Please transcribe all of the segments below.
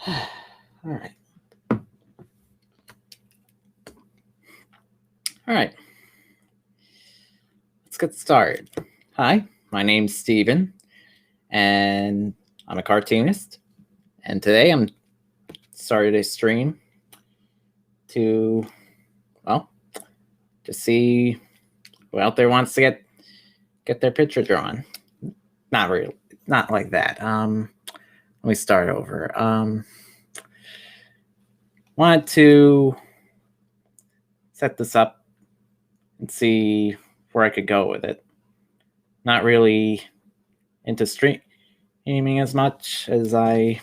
All right. All right. Let's get started. Hi, my name's Steven, and I'm a cartoonist. And today I'm started a stream to, well, to see who out there wants to get their picture drawn. Not really, not like that. Let me start over. Wanted to set this up and see where I could go with it. Not really into streaming as much as I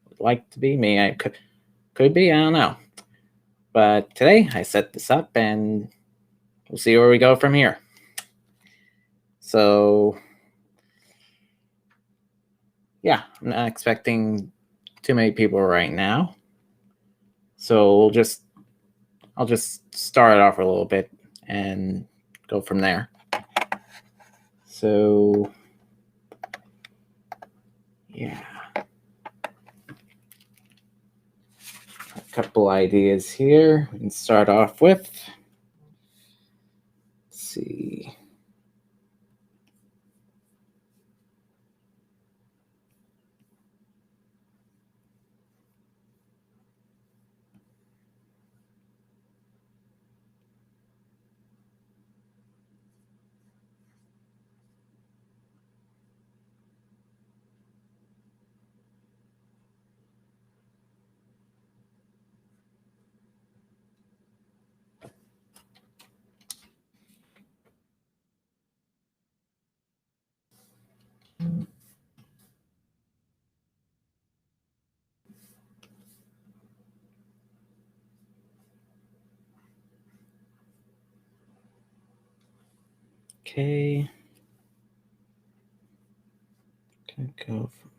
would like to be. Maybe I could be. I don't know. But today I set this up and we'll see where we go from here. So yeah, I'm not expecting too many people right now. So I'll just start it off a little bit and go from there. So yeah. A couple ideas here we can start off with. Let's see. Okay. Gonna go from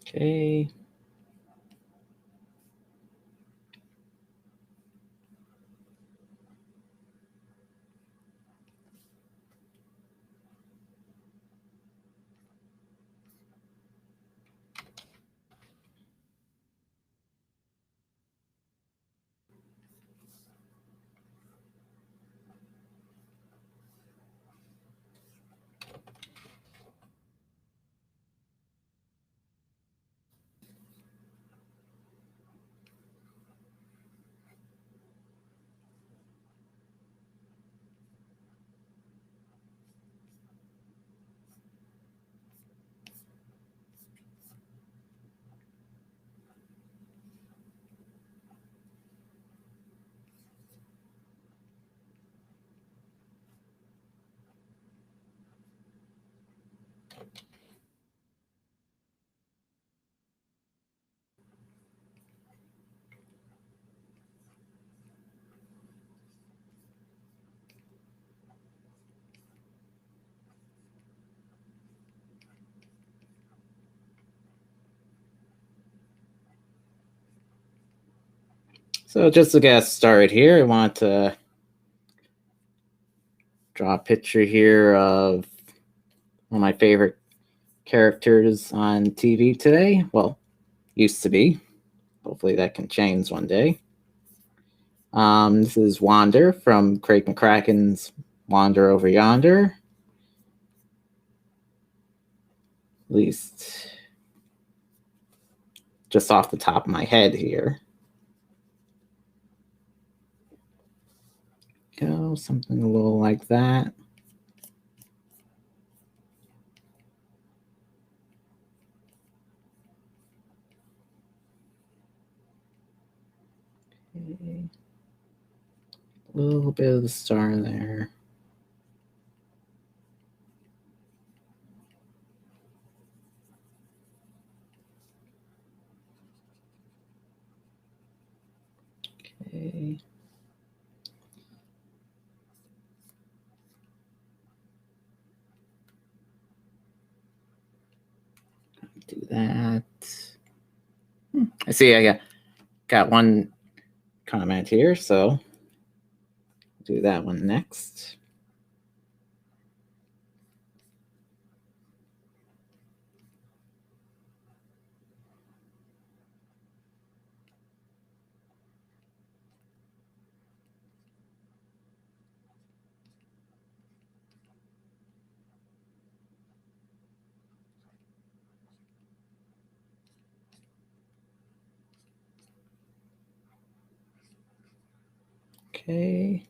okay. So just to get started here, I want to draw a picture here of one of my favorite characters on TV today. Well, used to be. Hopefully that can change one day. This is Wander from Craig McCracken's Wander Over Yonder. At least just off the top of my head here. Go something a little like that. Okay. A little bit of the star there. Okay. Do that. I see I got one comment here, so do that one next. Okay.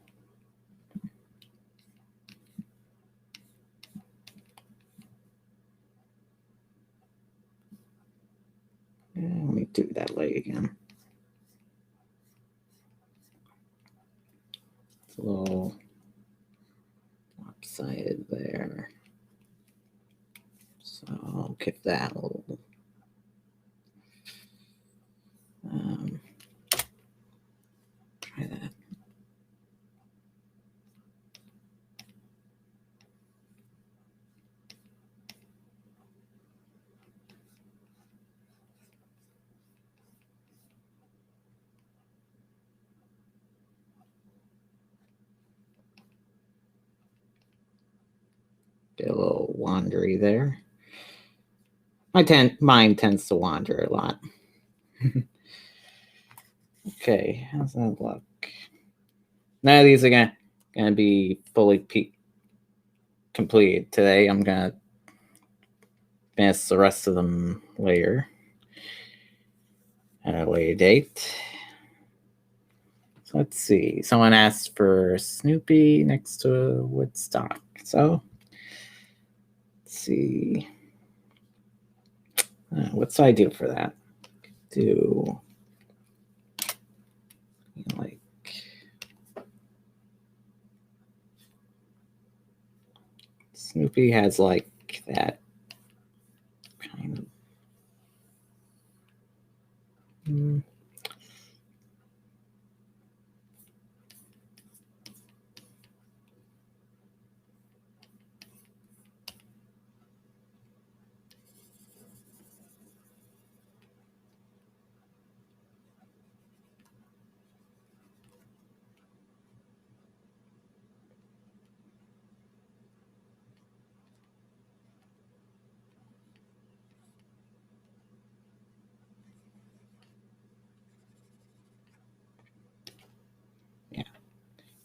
And let me do that leg again. It's a little lopsided there. So I'll give that a little. Try that. Get a little wandery there. Mind tends to wander a lot. Okay, how's that look? None of these are gonna be fully completed today. I'm gonna finish the rest of them later at a later date. So let's see. Someone asked for Snoopy next to Woodstock. So let's see. What should I do for that? Do like Snoopy has like that kind of.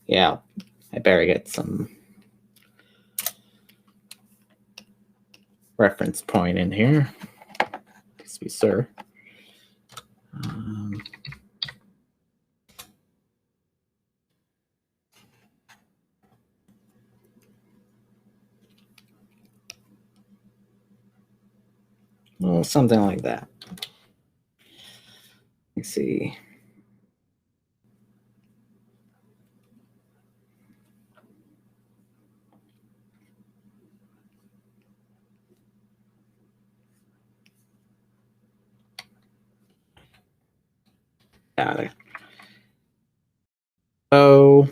Yeah, I better get some reference point in here. Excuse me, sir. Well, something like that. Let's see. Got it. So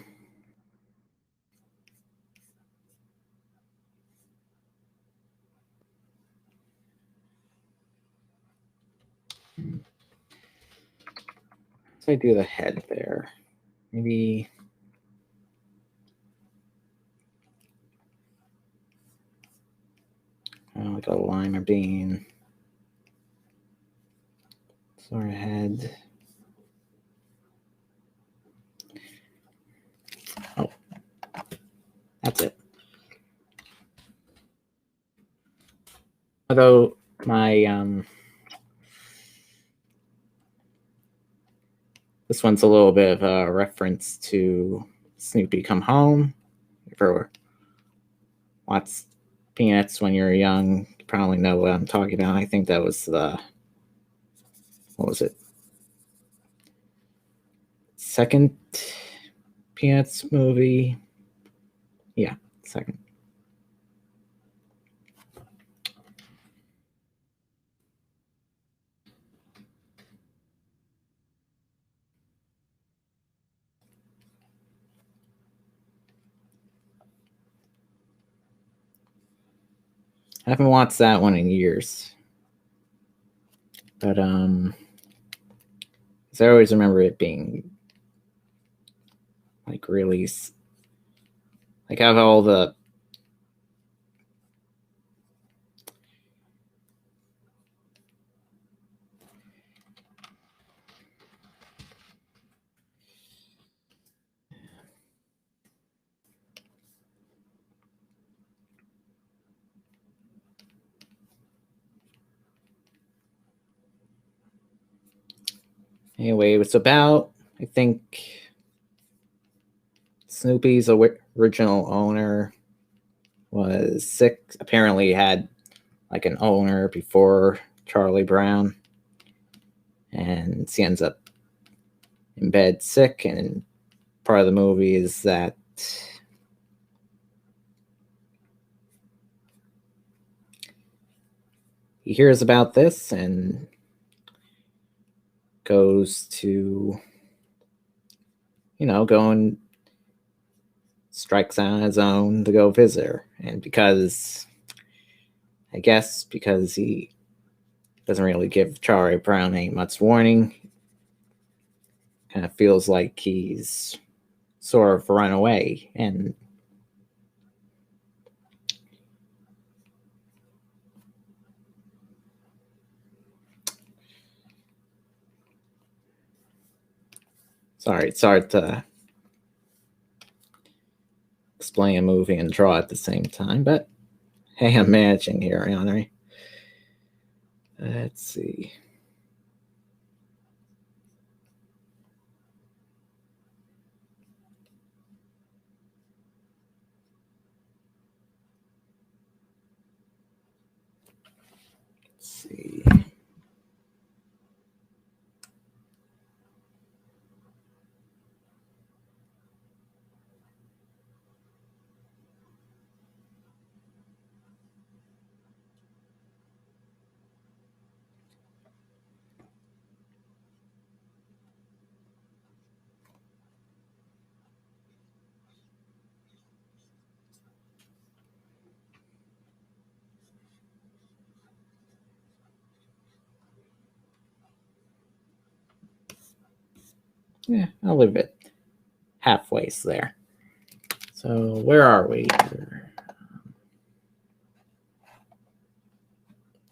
I do the head there. Maybe like a lima bean sort of head. Oh, that's it. Although my this one's a little bit of a reference to Snoopy Come Home. If you watched Peanuts when you were young, you probably know what I'm talking about. I think that was what was it? Second Peanuts movie. Yeah, second. I haven't watched that one in years. But I always remember it being like really like have all the anyway, it was about, I think, Snoopy's original owner was sick. Apparently had like an owner before Charlie Brown, and she ends up in bed sick, and part of the movie is that he hears about this and goes to, go and strikes out on his own to go visit her. And because he doesn't really give Charlie Brown any much warning, kind of feels like he's sort of run away. And it's hard to explain a movie and draw at the same time, but hey, I'm managing here, Henry. Let's see. Let's see. Yeah, I'll leave it halfway there. So where are we?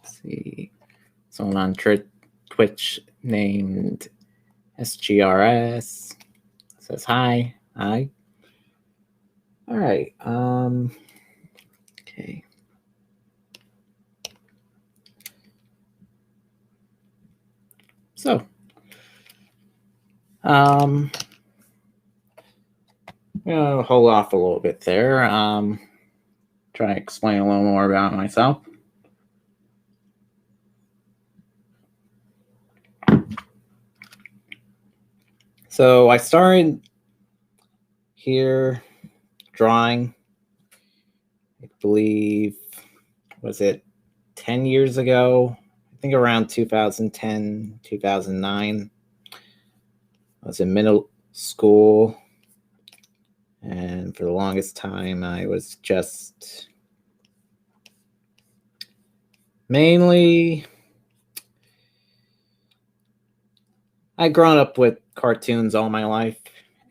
Let's see. Someone on Twitch named SGRS says hi. Hi. All right. Okay. So, I'm gonna hold off a little bit there. Try to explain a little more about myself. So I started here drawing, I believe, was it 10 years ago? I think around 2010, 2009. I was in middle school, and for the longest time, I was just mainly, I'd grown up with cartoons all my life,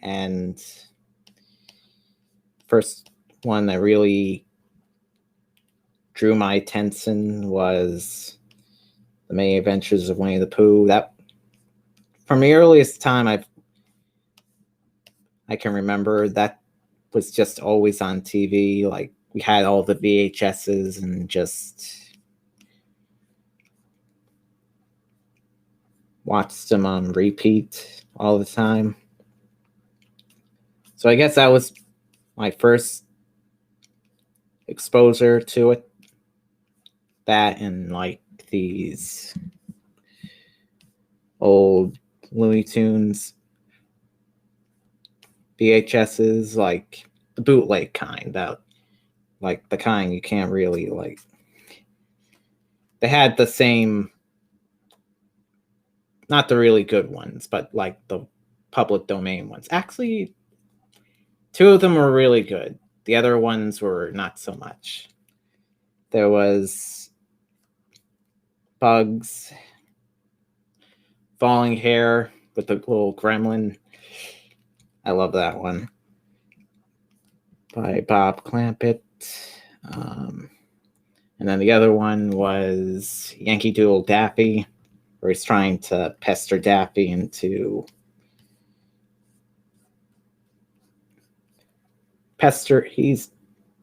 and first one that really drew my attention was The Many Adventures of Winnie the Pooh. That, from the earliest time I can remember, that was just always on TV. Like, we had all the VHSs and just watched them on repeat all the time. So I guess that was my first exposure to it. That and like these old Looney Tunes VHSs, like the bootleg kind, that like the kind you can't really like. They had the same, not the really good ones, but like the public domain ones. Actually, two of them were really good. The other ones were not so much. There was Bugs, Falling Hair with the little gremlin. I love that one. By Bob Clampett. And then the other one was Yankee Doodle Daffy, where he's trying to pester Daffy into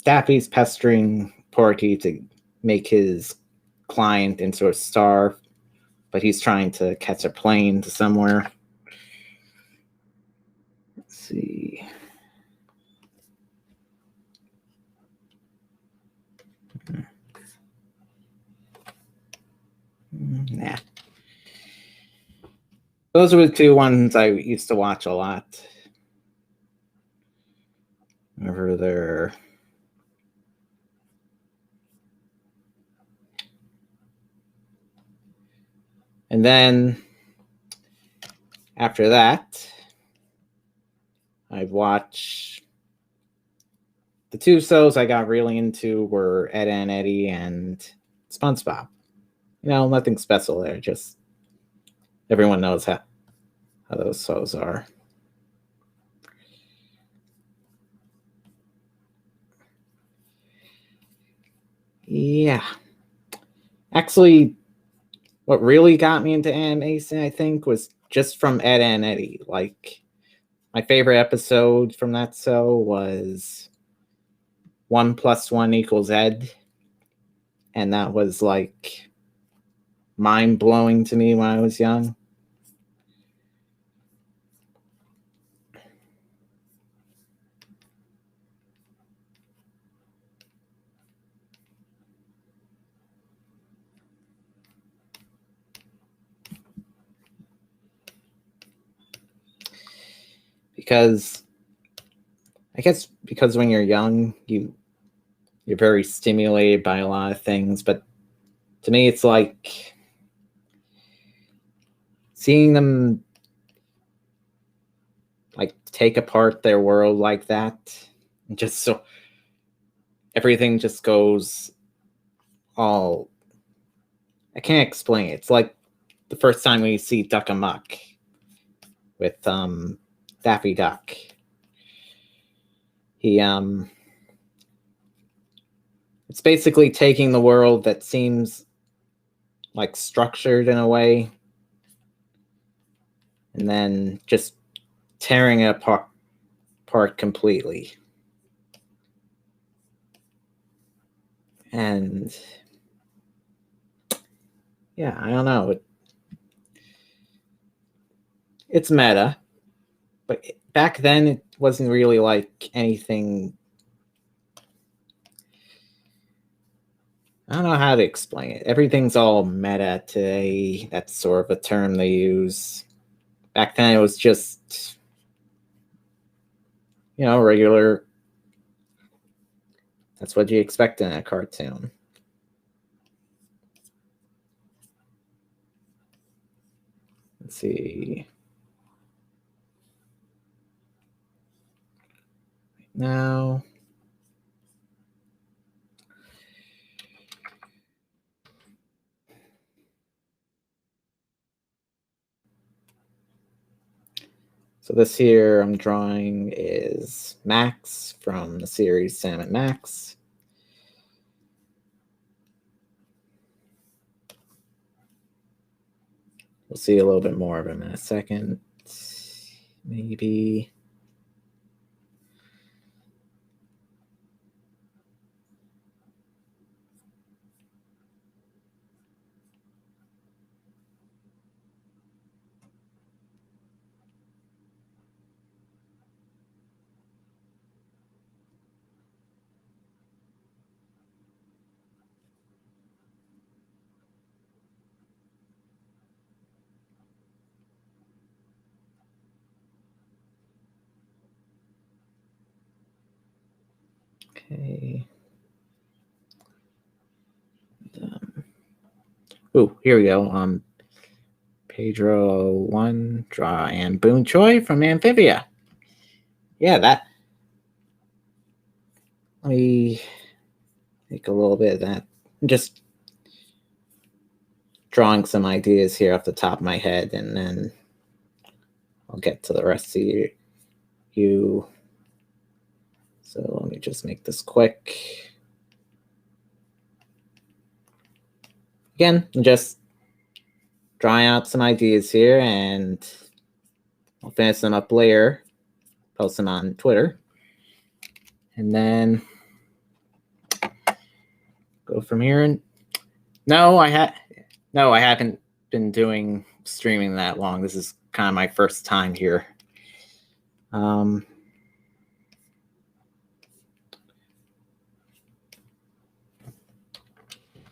Daffy's pestering Porky to make his client into a star, but he's trying to catch a plane to somewhere. Let's see. Nah. Those were the two ones I used to watch a lot. Whenever they're and then after that, I'd watch the two shows I got really into were Ed and Eddie and SpongeBob. You know, nothing special there. Just everyone knows how those shows are. Yeah. Actually, what really got me into animation, I think, was just from Ed and Eddie. Like, my favorite episode from that show was 1 + 1 = Ed. And that was like mind blowing to me when I was young. Because I guess because when you're young, you're very stimulated by a lot of things, but to me it's like seeing them like take apart their world like that, and just so everything just goes all, I can't explain it. It's like the first time we see Duck Amuck with Daffy Duck. He it's basically taking the world that seems like structured in a way and then just tearing it apart completely. And yeah, I don't know. It's meta, but back then it wasn't really like anything. I don't know how to explain it. Everything's all meta today. That's sort of a term they use. Back then it was just, you know, regular. That's what you expect in a cartoon. Let's see. Now, so this here I'm drawing is Max from the series Sam and Max. We'll see a little bit more of him in a second. Maybe. Okay. Oh, here we go. Pedro 1, draw, and Boon Choi from Amphibia. Yeah, that. Let me make a little bit of that. I'm just drawing some ideas here off the top of my head, and then I'll get to the rest of you. So let me just make this quick. Again, I'm just drawing out some ideas here, and I'll finish them up later, post them on Twitter, and then go from here. And no, I haven't been doing streaming that long. This is kind of my first time here. What's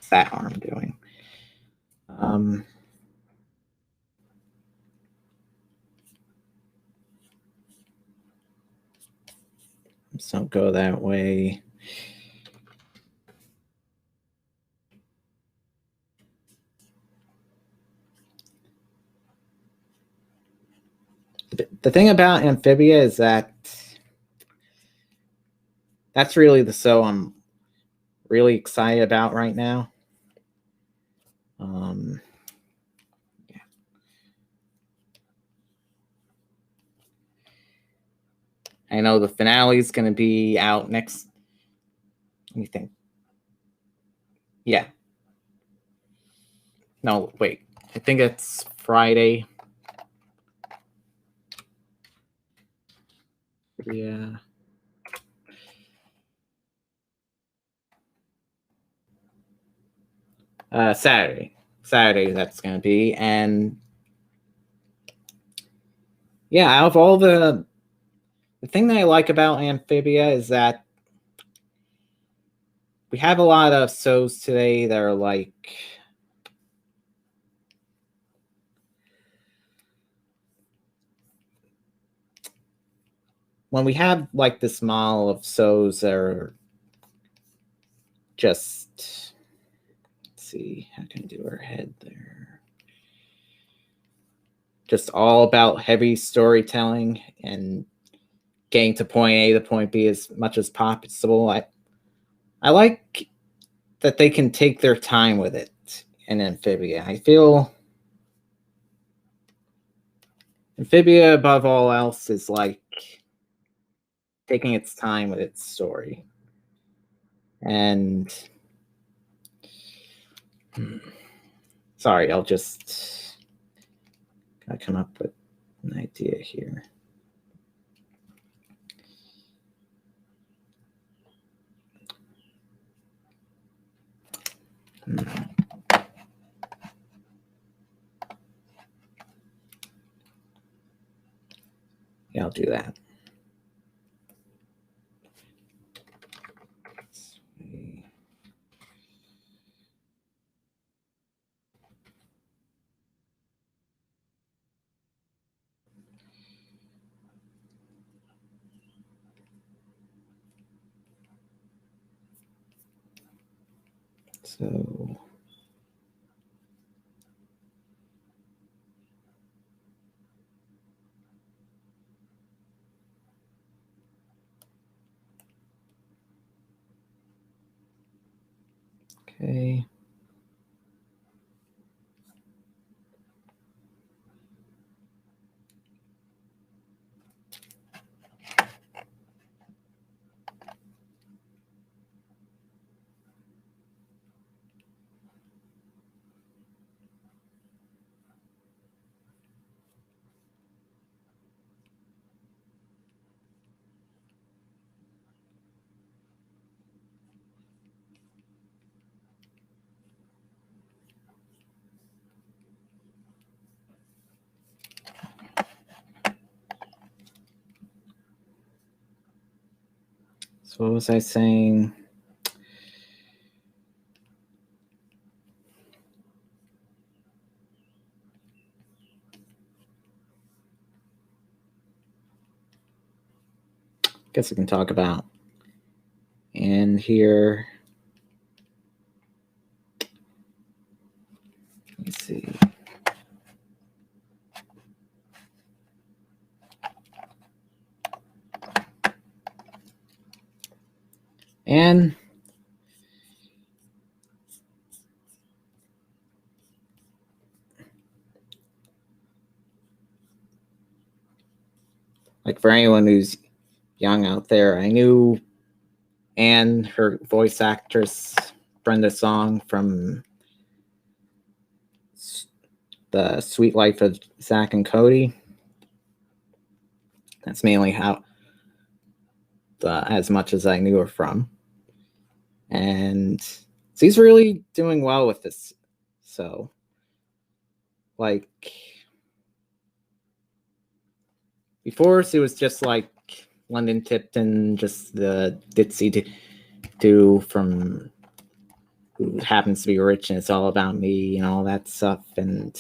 that arm doing? So don't go that way. The thing about Amphibia is that that's really the show I'm really excited about right now. Yeah. I know the finale is going to be out next. Let me think. Yeah. No, wait. I think it's Friday. Yeah. Saturday. Saturday that's going to be. And yeah, out of all the thing that I like about Amphibia is that we have a lot of shows today that are like when we have like this model of shows that are just, let's see, how can I do her head there? Just all about heavy storytelling and getting to point A to point B as much as possible. I like that they can take their time with it in Amphibia. I feel Amphibia, above all else, is like taking its time with its story. And sorry, I'll just gotta come up with an idea here. Yeah, I'll do that. So okay. So what was I saying? Guess we can talk about And here, let me see. And like for anyone who's young out there, I knew Anne, her voice actress, Brenda Song from The Sweet Life of Zack and Cody. That's mainly how as much as I knew her from. And she's really doing well with this. So, like, before she was just like London Tipton, just the ditzy do from Who Happens to Be Rich and It's All About Me and all that stuff. And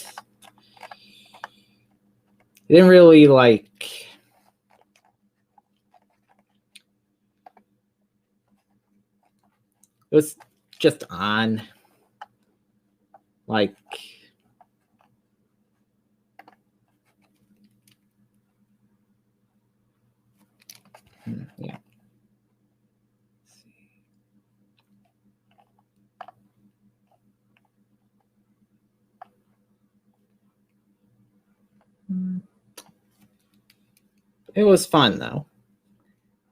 it didn't really like. It was just on. Like, yeah. It was fun though.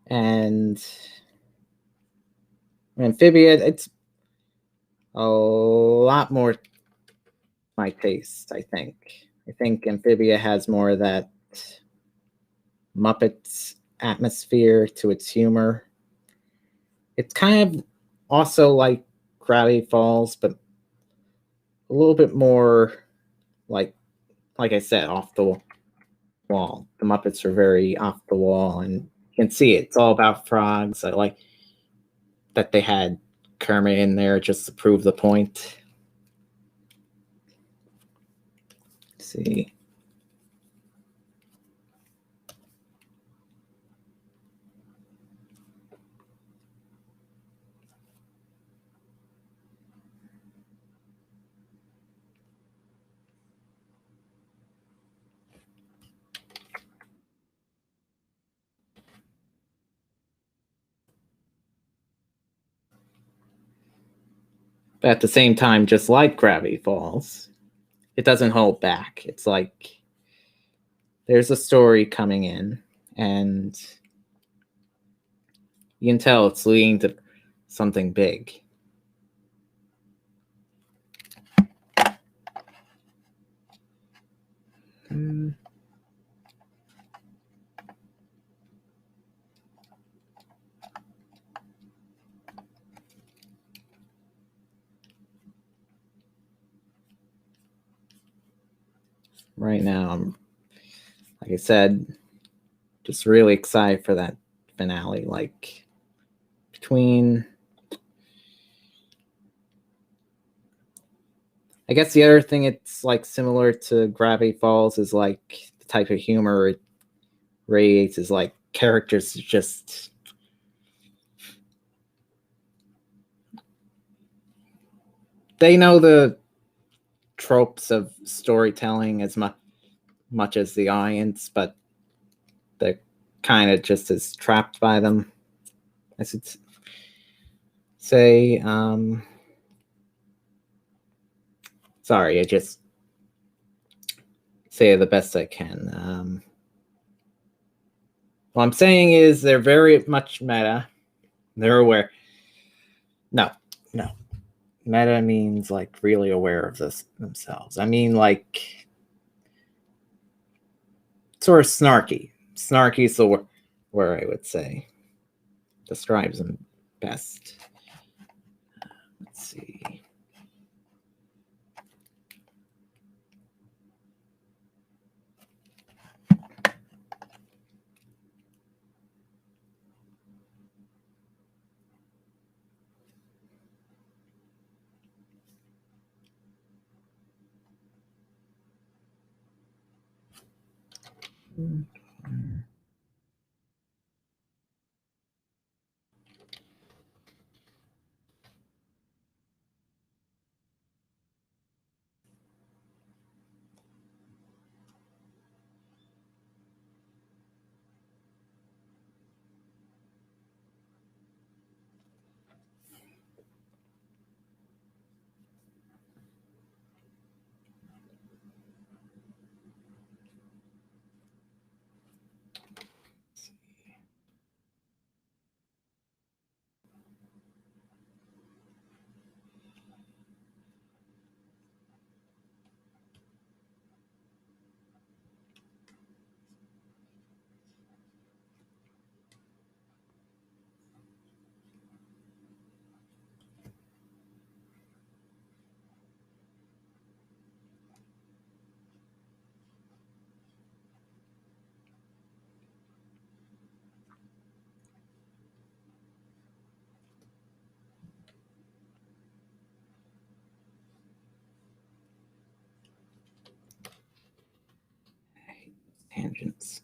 And Amphibia, it's a lot more my taste, I think. I think Amphibia has more of that Muppets atmosphere to its humor. It's kind of also like Gravity Falls, but a little bit more like I said, off the wall. The Muppets are very off the wall, and you can see it. It's all about frogs. I like that they had Kermit in there just to prove the point. Let's see. But at the same time, just like Gravity Falls, it doesn't hold back. It's like there's a story coming in, and you can tell it's leading to something big. Right now, I'm, like I said, just really excited for that finale. Like, between, I guess the other thing it's like similar to Gravity Falls is like the type of humor it radiates is like characters just they know the tropes of storytelling as much as the audience, but they're kind of just as trapped by them, I should say. Sorry, I just say it the best I can. What I'm saying is they're very much meta. They're aware. No. Meta means like really aware of this themselves. I mean, like, sort of snarky. Snarky is the word I would say describes them best. Let's see. tangents.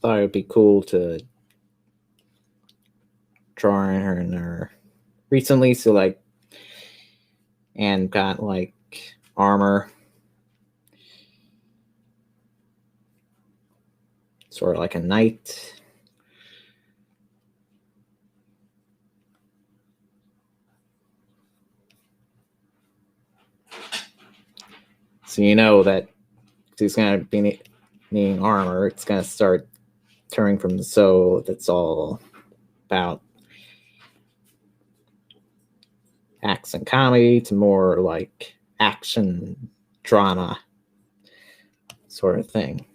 Thought it would be cool to draw her in her recently, so like, and got like armor, sort of like a knight. So you know that he's going to be needing armor. It's going to start turning from the show that's all about action comedy to more like action drama sort of thing.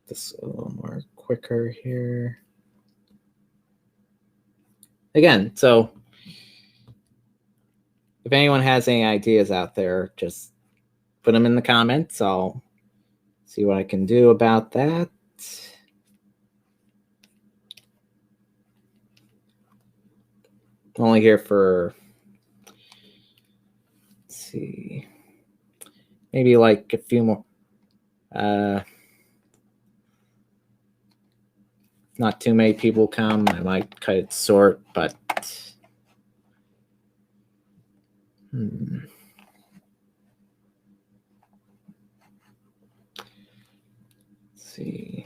This a little more quicker here. Again, so if anyone has any ideas out there, just put them in the comments. I'll see what I can do about that. I'm only here for, let's see, maybe like a few more. Not too many people come. I might cut it short, but let's see.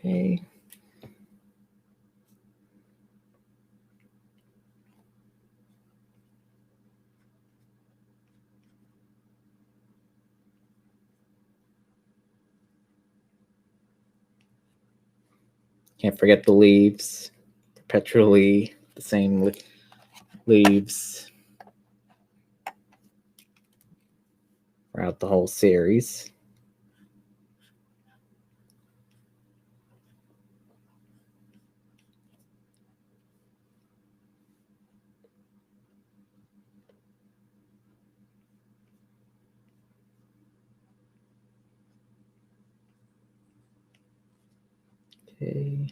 Okay. Can't forget the leaves. Perpetually the same leaves throughout the whole series. Okay.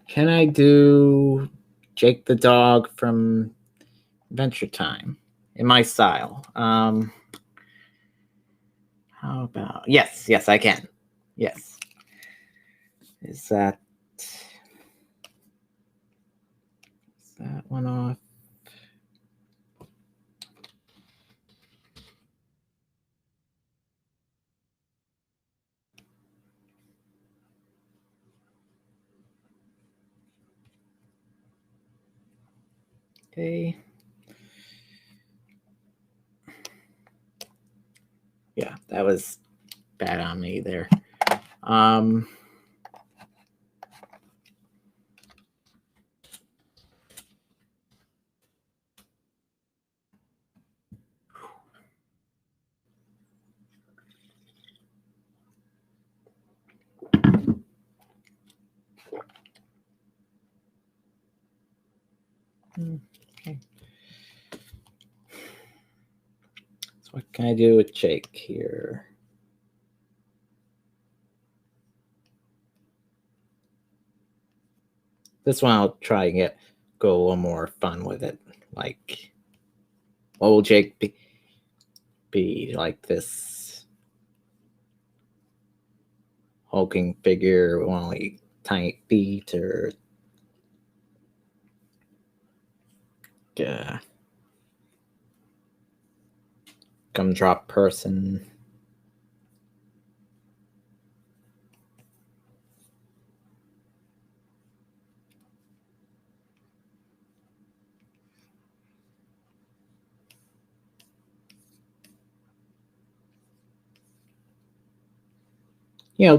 Can I do Jake the dog from Adventure Time in my style? How about yes, I can. Yes. Is that one off? Okay. Yeah, that was bad on me there. can I do with Jake here? This one I'll try and go a little more fun with it. Like, what will Jake be like this hulking figure with only tiny feet, or gumdrop person?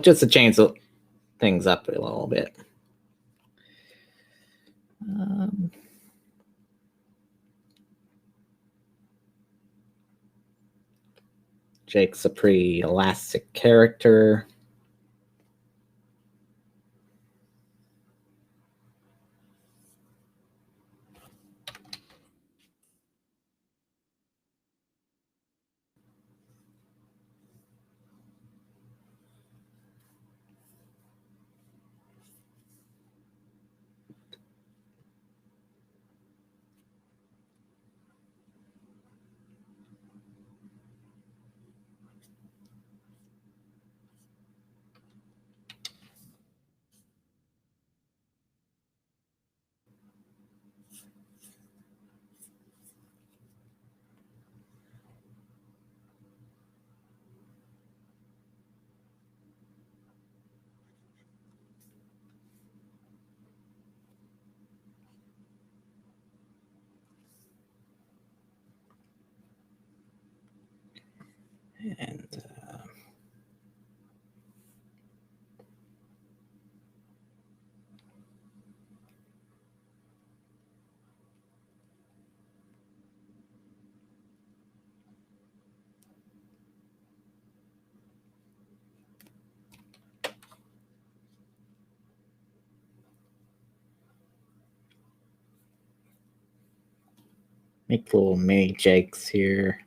Just to change things up a little bit. Jake's a pretty elastic character. And make little mini Jakes here.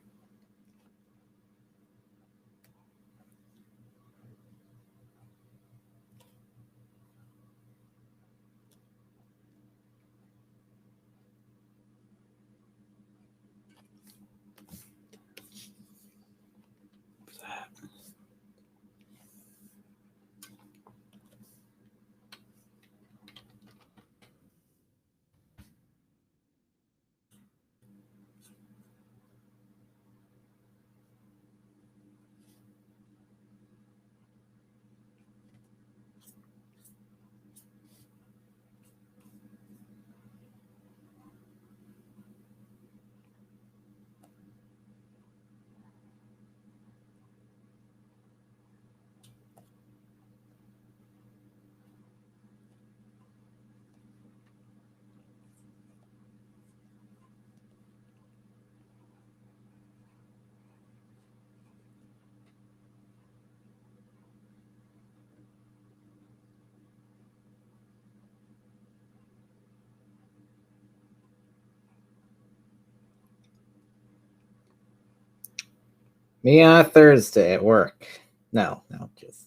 Me on a Thursday at work. No, just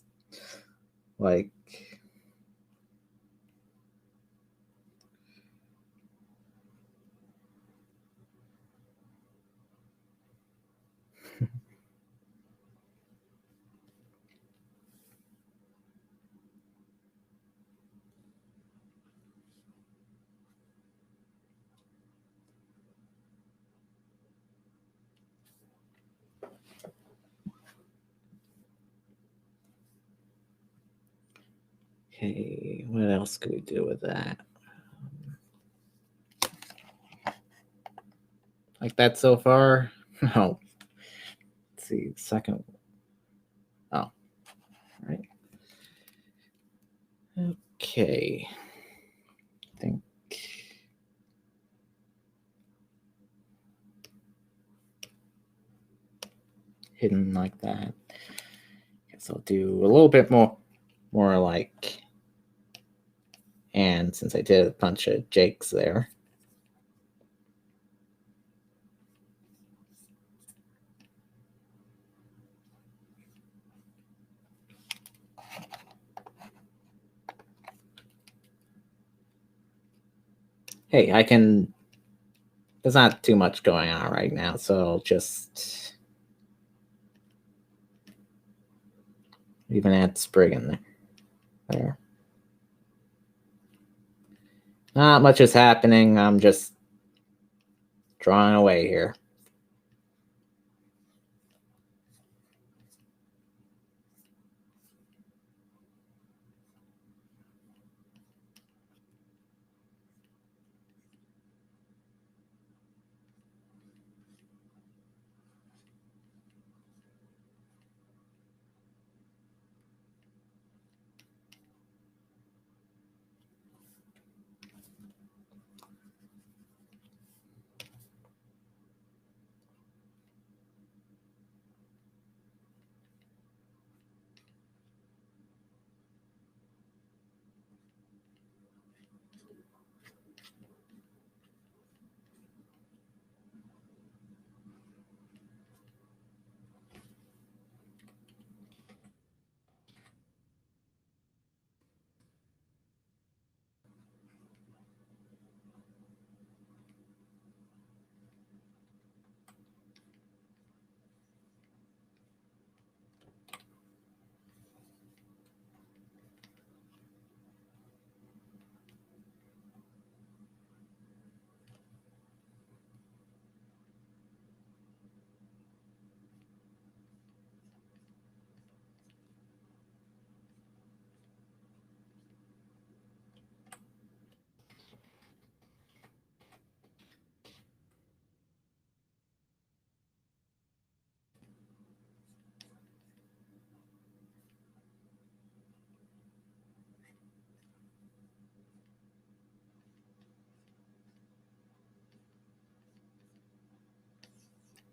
like okay, what else could we do with that? Like that so far? No. Let's see, second. Oh, right. Okay. I think hidden like that. Guess I'll do a little bit more like, and since I did a bunch of Jakes there. Hey, I can. There's not too much going on right now, so I'll just even add sprig in there. There. Not much is happening. I'm just drawing away here.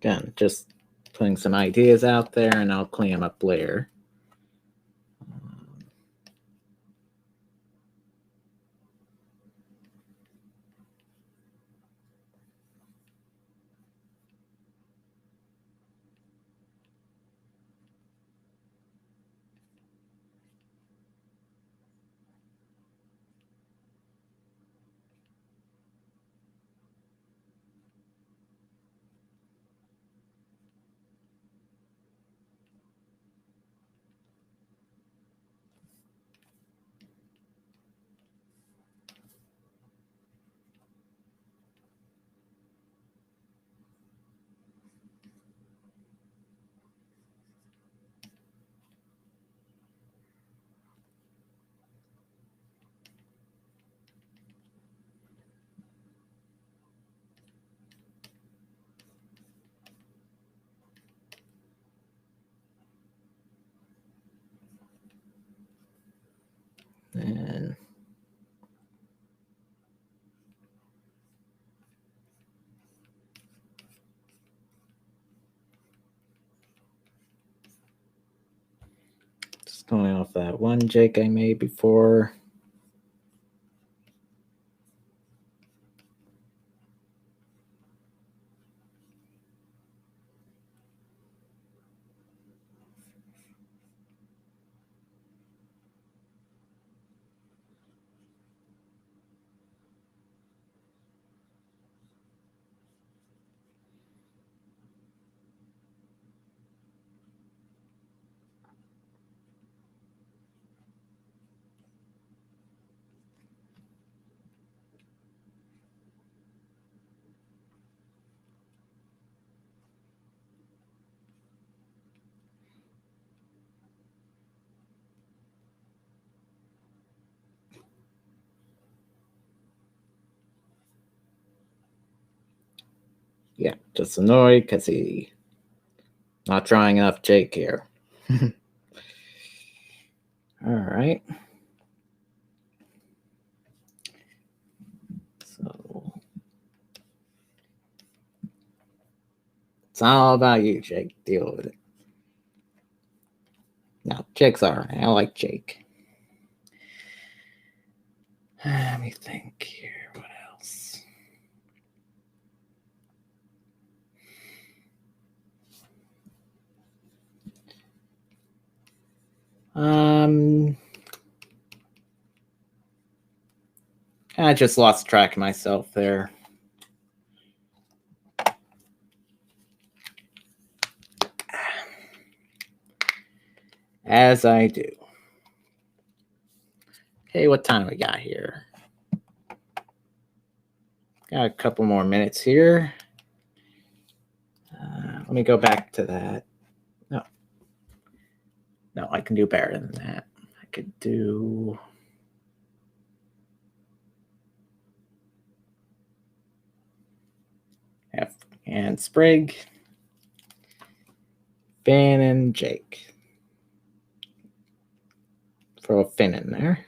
Again, just putting some ideas out there, and I'll clean them up later. And just going off that one jake I made before. Yeah, just annoyed because he not drawing enough jake here. All right. So it's all about you, Jake. Deal with it. Now, Jake's all right. I like Jake. Let me think here. What else? I just lost track of myself there. As I do. Okay, what time we got here? Got a couple more minutes here. Let me go back to that. No, I can do better than that. I could do... F and Sprig, Finn and Jake. Throw a Finn in there.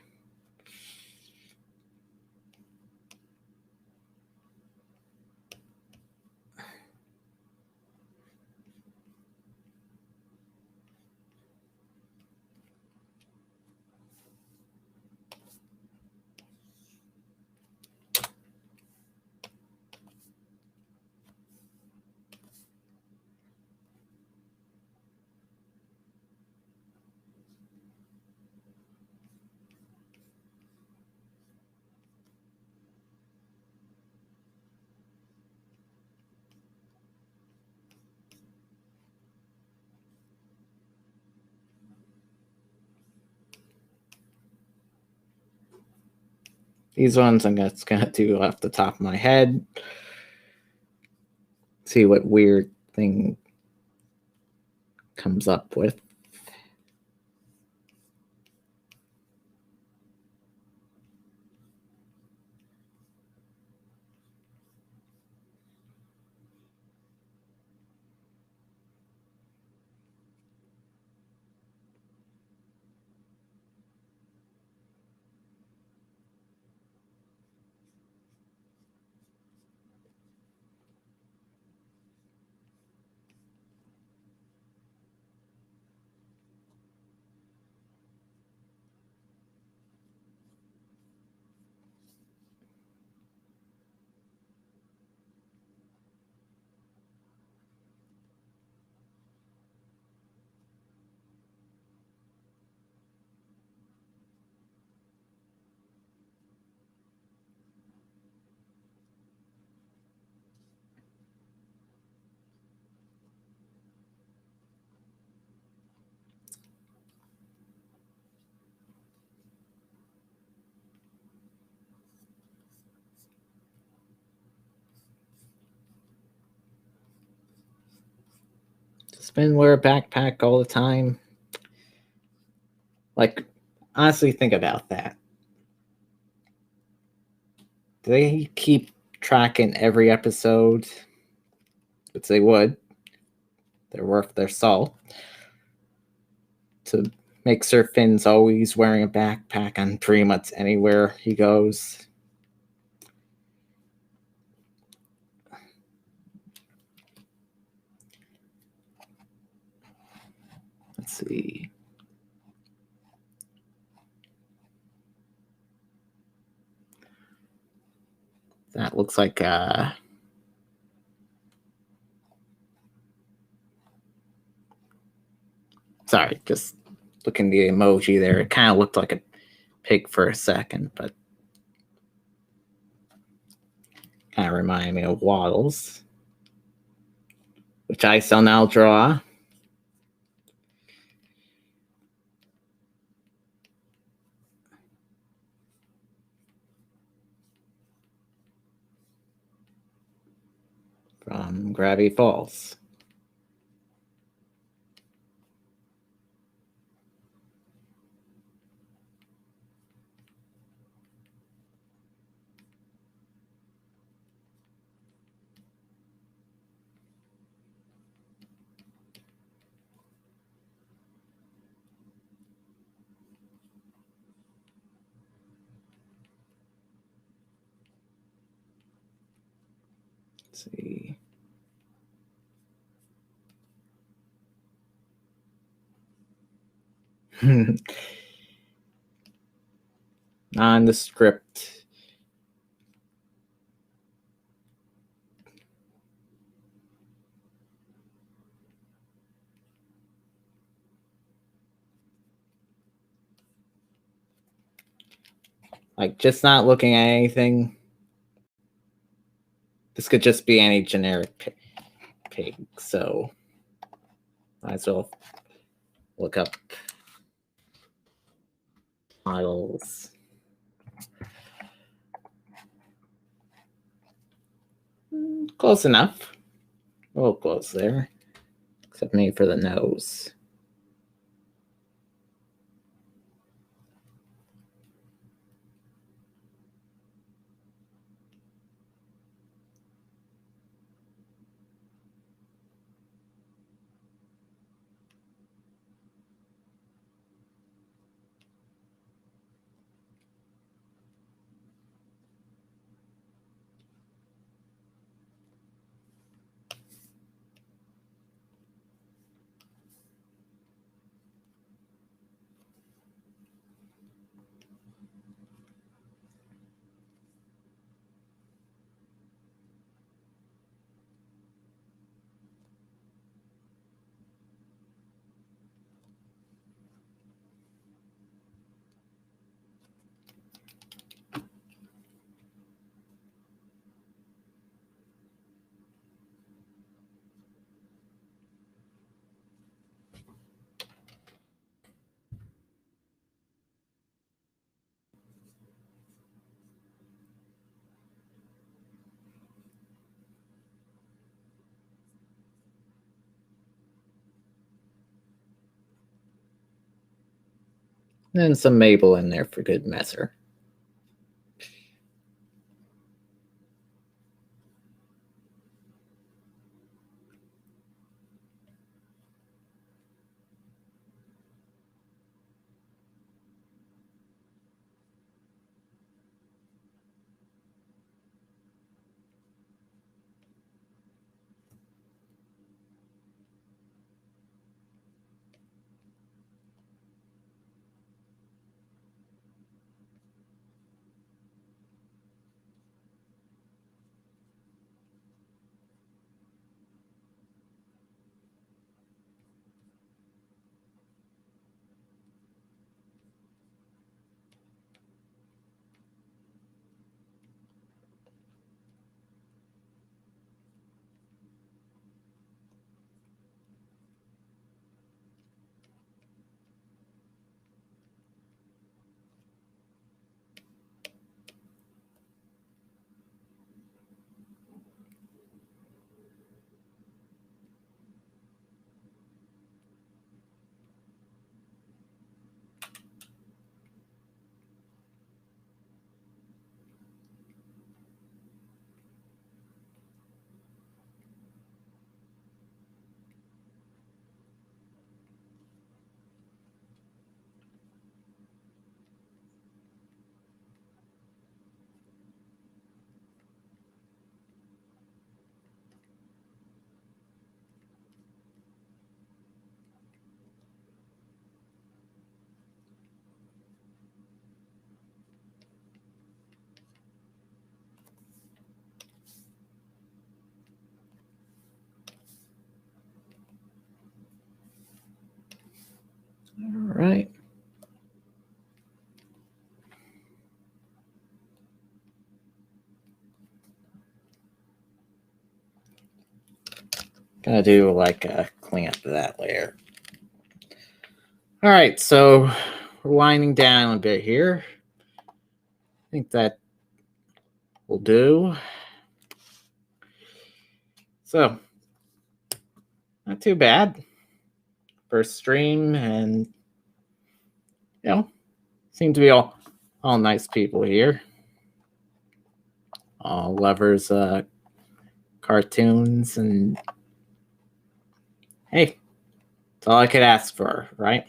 These ones I'm just going to do off the top of my head. See what weird thing comes up with. Does Finn wear a backpack all the time? Like, honestly, think about that. Do they keep tracking every episode? Which they would. They're worth their salt. To make sure Finn's always wearing a backpack on pretty much anywhere he goes. Let's see. That looks like sorry, just looking at the emoji there. It kind of looked like a pig for a second, but kind of reminded me of Waddles, which I shall now draw. From Gravity Falls. Let's see. Nondescript. Like, just not looking at anything. This could just be any generic pig, so might as well look up models. Close enough. A little close there, except maybe for the nose. And then some Mabel in there for good measure. All right. Gonna do like a cleanup of that layer. All right, so we're winding down a bit here. I think that will do. So, not too bad. First stream, and seem to be all nice people here. All lovers cartoons, and hey, that's all I could ask for, right?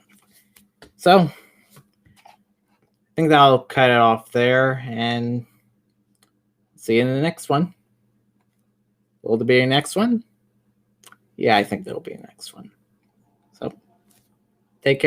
So, I think that'll cut it off there, and see you in the next one. Will there be a next one? Yeah, I think there'll be a next one.